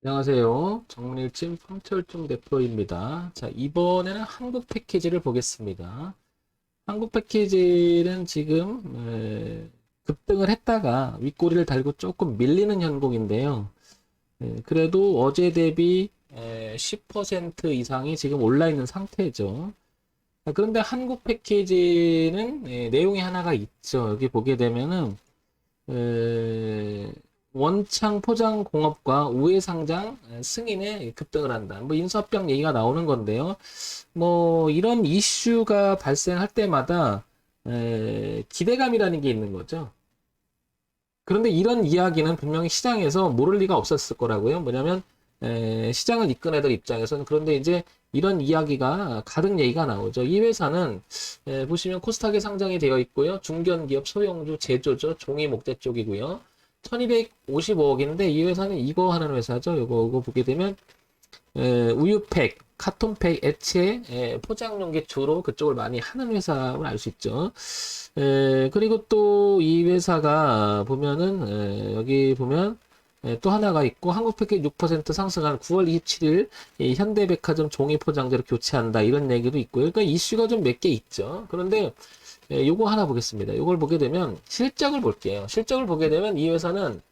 안녕하세요. 정밀집 황철중 대표입니다. 자, 이번에는 한국 패키지를 보겠습니다. 한국 패키지는 지금 급등을 했다가 윗꼬리를 달고 조금 밀리는 현곡인데요. 그래도 어제 대비 10% 이상이 지금 올라 있는 상태죠. 자, 그런데 한국 패키지는 내용이 하나가 있죠. 여기 보게 되면은 에, 원창 포장공업과 우회상장 승인에 급등을 한다. 뭐 인수합병 얘기가 나오는 건데요. 뭐 이런 이슈가 발생할 때마다 기대감이라는 게 있는 거죠. 그런데 이런 이야기는 분명히 시장에서 모를 리가 없었을 거라고요. 뭐냐면 시장을 이끈 애들 입장에서는. 그런데 이제 이런 이야기가 가득 얘기가 나오죠. 이 회사는 보시면 코스닥에 상장이 되어 있고요. 중견기업 소형주 제조죠. 종이 목재 쪽이고요. 1255억인데 이 회사는 이거 하는 회사죠. 이거 보게 되면 우유팩, 카톤팩, 액체, 포장용기 주로 그쪽을 많이 하는 회사를 알 수 있죠. 그리고 또 이 회사가 보면은 여기 보면 또 하나가 있고 한국패키지 6% 상승한 9월 27일 현대백화점 종이 포장재를 교체한다 이런 얘기도 있고요. 그러니까 이슈가 좀 몇 개 있죠. 그런데 요거 하나 보겠습니다. 요걸 보게 되면 실적을 볼게요. 실적을 보게 되면 이 회사는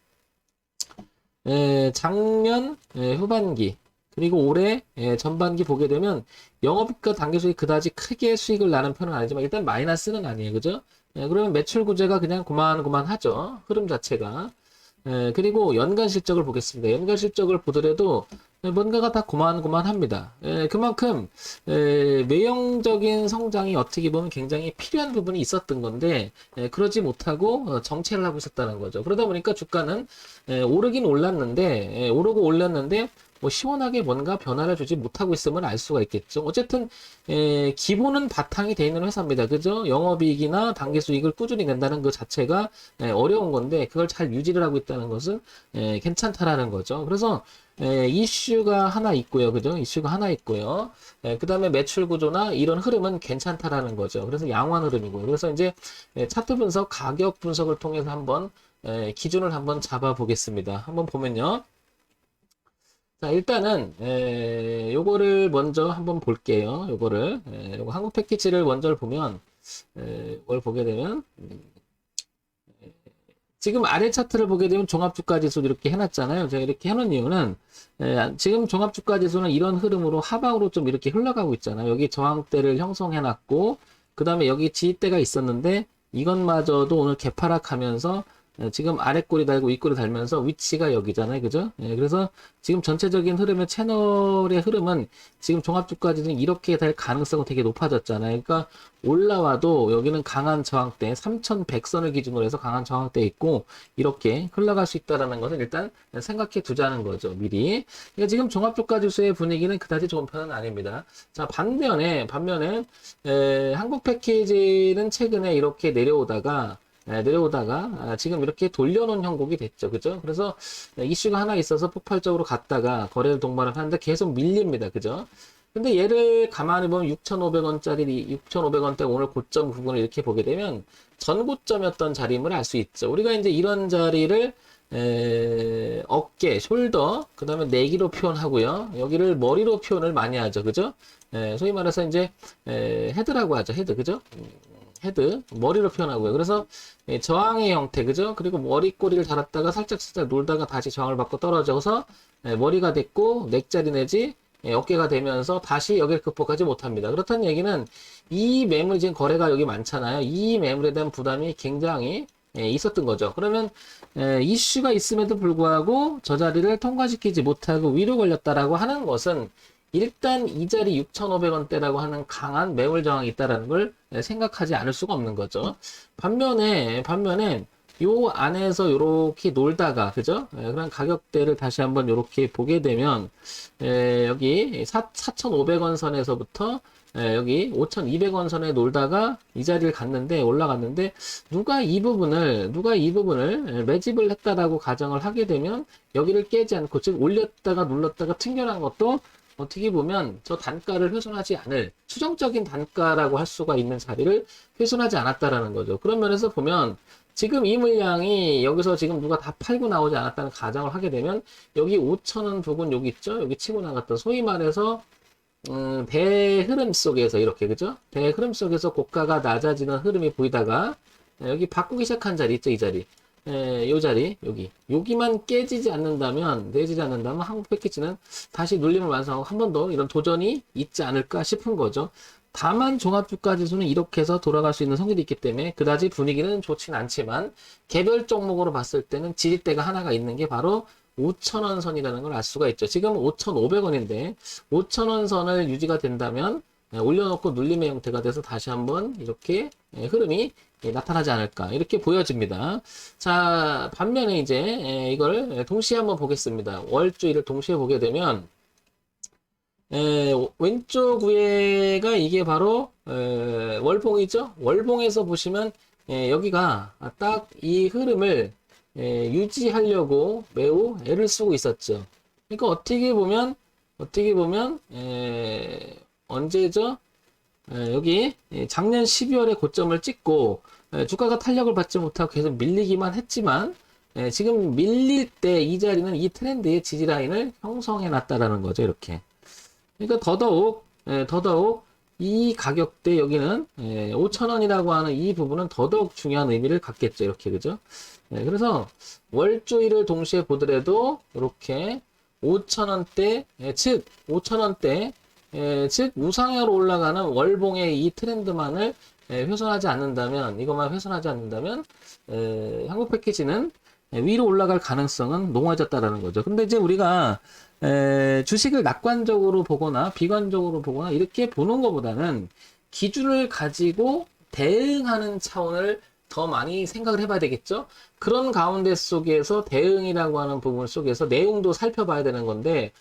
작년 후반기 그리고 올해 전반기 보게 되면 영업이익과 당기수익 그다지 크게 수익을 나는 편은 아니지만 일단 마이너스는 아니에요. 그죠? 그러면 매출 구제가 그냥 고만고만하죠. 흐름 자체가. 그리고 연간 실적을 보겠습니다. 연간 실적을 보더라도 뭔가가 다 고만고만합니다. 그만큼 외형적인 성장이 어떻게 보면 굉장히 필요한 부분이 있었던 건데 그러지 못하고 정체를 하고 있었다는 거죠. 그러다 보니까 주가는 오르긴 올랐는데 오르고 올렸는데 뭐 시원하게 뭔가 변화를 주지 못하고 있음을 알 수가 있겠죠. 어쨌든 기본은 바탕이 돼 있는 회사입니다. 그죠? 영업이익이나 당기수익을 꾸준히 낸다는 그 자체가 어려운 건데 그걸 잘 유지를 하고 있다는 것은 괜찮다라는 거죠. 그래서 이슈가 하나 있고요. 그죠? 이슈가 하나 있고요. 그 다음에 매출 구조나 이런 흐름은 괜찮다라는 거죠. 그래서 양호한 흐름이고요. 그래서 이제 차트 분석, 가격 분석을 통해서 한번 기준을 한번 잡아 보겠습니다. 한번 보면요. 자, 일단은, 요거를 먼저 한번 볼게요. 요거 한국 패키지를 먼저 보면, 이걸 보게 되면, 지금 아래 차트를 보게 되면 종합주가지수 이렇게 해놨잖아요. 제가 이렇게 해놓은 이유는, 지금 종합주가지수는 이런 흐름으로 하방으로 좀 이렇게 흘러가고 있잖아요. 여기 저항대를 형성해놨고, 그 다음에 여기 지지대가 있었는데, 이것마저도 오늘 개파락하면서 지금 아래 꼬리 달고 윗꼬리 달면서 위치가 여기잖아요. 그죠? 그래서 지금 전체적인 흐름의 채널의 흐름은 지금 종합주가지수는 이렇게 될 가능성은 되게 높아졌잖아요. 그러니까 올라와도 여기는 강한 저항대 3100선을 기준으로 해서 강한 저항대 있고 이렇게 흘러갈 수 있다는 것은 일단 생각해 두자는 거죠. 미리. 그러니까 지금 종합주가지수의 분위기는 그다지 좋은 편은 아닙니다. 자, 반면에 한국 패키지는 최근에 이렇게 내려오다가 지금 이렇게 돌려놓은 형국이 됐죠. 그죠? 그래서 이슈가 하나 있어서 폭발적으로 갔다가 거래를 동반을 하는데 계속 밀립니다. 그죠? 근데 얘를 가만히 보면 6,500원짜리 6,500원대 오늘 고점 부분을 이렇게 보게 되면 전고점이었던 자리임을 알 수 있죠. 우리가 이제 이런 자리를 어깨, 숄더, 그 다음에 내기로 표현하고요. 여기를 머리로 표현을 많이 하죠. 그죠? 소위 말해서 이제 헤드라고 하죠. 헤드. 그죠? 헤드, 머리로 표현하고요. 그래서 저항의 형태, 그죠? 그리고 머리꼬리를 달았다가 살짝 놀다가 다시 저항을 받고 떨어져서 머리가 됐고 넥자리 내지 어깨가 되면서 다시 여기를 극복하지 못합니다. 그렇다는 얘기는 이 매물 지금 거래가 여기 많잖아요. 이 매물에 대한 부담이 굉장히 있었던 거죠. 그러면 이슈가 있음에도 불구하고 저 자리를 통과시키지 못하고 위로 걸렸다라고 하는 것은 일단 이 자리 6,500원대라고 하는 강한 매물 저항이 있다는 걸 생각하지 않을 수가 없는 거죠. 반면에 요 안에서 요렇게 놀다가 그죠? 그런 가격대를 다시 한번 요렇게 보게 되면 여기 4,500원 선에서부터 여기 5,200원 선에 놀다가 이 자리를 갔는데 올라갔는데 누가 이 부분을 매집을 했다라고 가정을 하게 되면 여기를 깨지 않고 즉 올렸다가 눌렀다가 튕겨난 것도 어떻게 보면 저 단가를 훼손하지 않을 추정적인 단가라고 할 수가 있는 자리를 훼손하지 않았다라는 거죠. 그런 면에서 보면 지금 이 물량이 여기서 지금 누가 다 팔고 나오지 않았다는 가정을 하게 되면 여기 5천원 부근 여기 있죠? 여기 치고 나갔던 소위 말해서 대흐름 속에서 이렇게 그죠? 대흐름 속에서 고가가 낮아지는 흐름이 보이다가 여기 바꾸기 시작한 자리 있죠? 이 자리. 요 자리 여기만 깨지지 않는다면 한국 패키지는 다시 눌림을 완성하고 한 번 더 이런 도전이 있지 않을까 싶은 거죠. 다만 종합주가지수는 이렇게 해서 돌아갈 수 있는 성질이 있기 때문에 그다지 분위기는 좋진 않지만 개별 종목으로 봤을 때는 지지대가 하나가 있는 게 바로 5,000원 선이라는 걸 알 수가 있죠. 지금 5,500원인데 5,000원 선을 유지가 된다면 올려놓고 눌림의 형태가 돼서 다시 한번 이렇게 흐름이 나타나지 않을까 이렇게 보여집니다. 자, 반면에 이제 이걸 동시에 한번 보겠습니다. 월주일을 동시에 보게 되면 왼쪽 위에가 이게 바로 월봉이죠. 월봉에서 보시면 여기가 딱 이 흐름을 유지하려고 매우 애를 쓰고 있었죠. 그러니까 어떻게 보면 언제죠? 여기 작년 12월에 고점을 찍고 주가가 탄력을 받지 못하고 계속 밀리기만 했지만 지금 밀릴 때 이 자리는 이 트렌드의 지지 라인을 형성해 놨다라는 거죠. 이렇게. 그러니까 더더욱 이 가격대 여기는 5,000원이라고 하는 이 부분은 더더욱 중요한 의미를 갖겠죠. 이렇게 그죠? 그래서 월주일을 동시에 보더라도 이렇게 5,000원대 즉 5,000원대 즉 우상향으로 올라가는 월봉의 이 트렌드만을 훼손하지 않는다면 이것만 훼손하지 않는다면 한국 패키지는 위로 올라갈 가능성은 농후해졌다라는 거죠. 근데 이제 우리가 주식을 낙관적으로 보거나 비관적으로 보거나 이렇게 보는 것보다는 기준을 가지고 대응하는 차원을 더 많이 생각을 해봐야 되겠죠. 그런 가운데 속에서 대응이라고 하는 부분 속에서 내용도 살펴봐야 되는 건데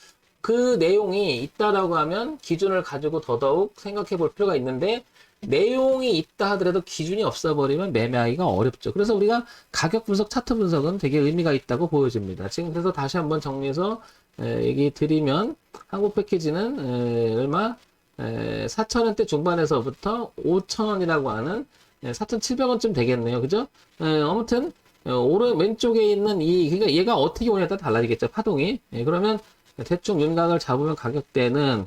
그 내용이 있다라고 하면 기준을 가지고 더더욱 생각해 볼 필요가 있는데 내용이 있다 하더라도 기준이 없어 버리면 매매하기가 어렵죠. 그래서 우리가 가격 분석, 차트 분석은 되게 의미가 있다고 보여집니다. 지금 그래서 다시 한번 정리해서 얘기 드리면 한국 패키지는 얼마 4,000원대 중반에서부터 5,000원이라고 하는 4,700원쯤 되겠네요. 그죠? 아무튼 오른 왼쪽에 있는 그러니까 얘가 어떻게 오냐에 따라 달라지겠죠. 파동이. 그러면 대충 윤곽을 잡으면 가격대는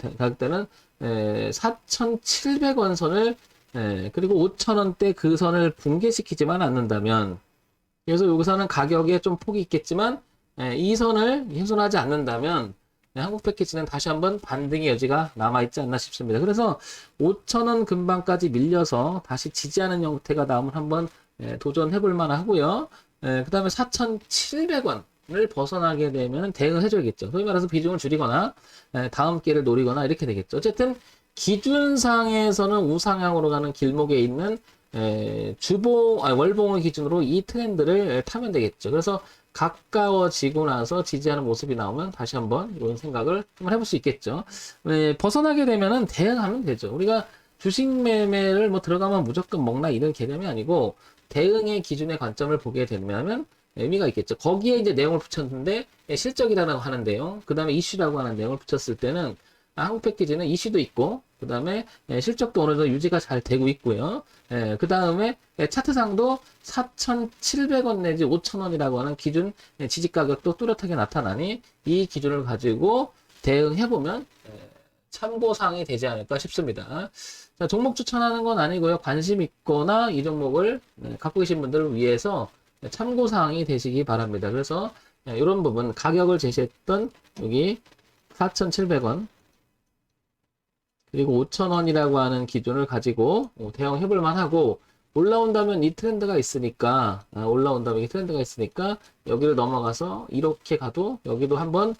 4,700원 선을 그리고 5,000원대 그 선을 붕괴시키지만 않는다면 그래서 여기서는 가격에 좀 폭이 있겠지만 이 선을 훼손하지 않는다면 한국 패키지는 다시 한번 반등의 여지가 남아있지 않나 싶습니다. 그래서 5,000원 근방까지 밀려서 다시 지지하는 형태가 나오면 한번 도전해 볼 만하고요. 그 다음에 4,700원을 벗어나게 되면 대응을 해줘야겠죠. 소위 말해서 비중을 줄이거나 다음 기회를 노리거나 이렇게 되겠죠. 어쨌든 기준상에서는 우상향으로 가는 길목에 있는 월봉을 기준으로 이 트렌드를 타면 되겠죠. 그래서 가까워지고 나서 지지하는 모습이 나오면 다시 한번 이런 생각을 한번 해볼 수 있겠죠. 벗어나게 되면은 대응하면 되죠. 우리가 주식 매매를 뭐 들어가면 무조건 먹나 이런 개념이 아니고 대응의 기준의 관점을 보게 되면 의미가 있겠죠. 거기에 이제 내용을 붙였는데 실적이라고 하는 내용, 그 다음에 이슈라고 하는 내용을 붙였을 때는 한국 패키지는 이슈도 있고 그 다음에 실적도 어느 정도 유지가 잘 되고 있고요. 그 다음에 차트상도 4,700원 내지 5,000원이라고 하는 기준 지지 가격도 뚜렷하게 나타나니 이 기준을 가지고 대응해보면 참고사항이 되지 않을까 싶습니다. 자, 종목 추천하는 건 아니고요. 관심 있거나 이 종목을 갖고 계신 분들을 위해서 참고사항이 되시기 바랍니다. 그래서 이런 부분 가격을 제시했던 여기 4,700원 그리고 5,000원이라고 하는 기준을 가지고 대응해볼 만하고 올라온다면 이 트렌드가 있으니까 여기를 넘어가서 이렇게 가도 여기도 한번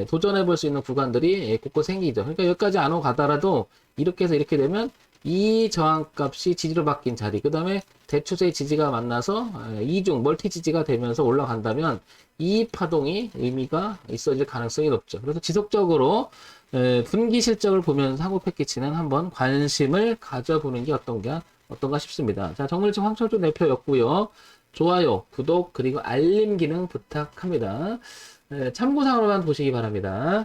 도전해볼 수 있는 구간들이 곳곳 생기죠. 그러니까 여기까지 안 오고 가더라도 이렇게 해서 이렇게 되면 이 저항값이 지지로 바뀐 자리 그 다음에 대추세의 지지가 만나서 이중 멀티 지지가 되면서 올라간다면 이 파동이 의미가 있어질 가능성이 높죠. 그래서 지속적으로 분기 실적을 보면서 한국 패키지는 한번 관심을 가져보는 게 어떤가 싶습니다. 자, 정물집 황철조 대표였고요. 좋아요, 구독, 그리고 알림 기능 부탁합니다. 참고사항으로만 보시기 바랍니다.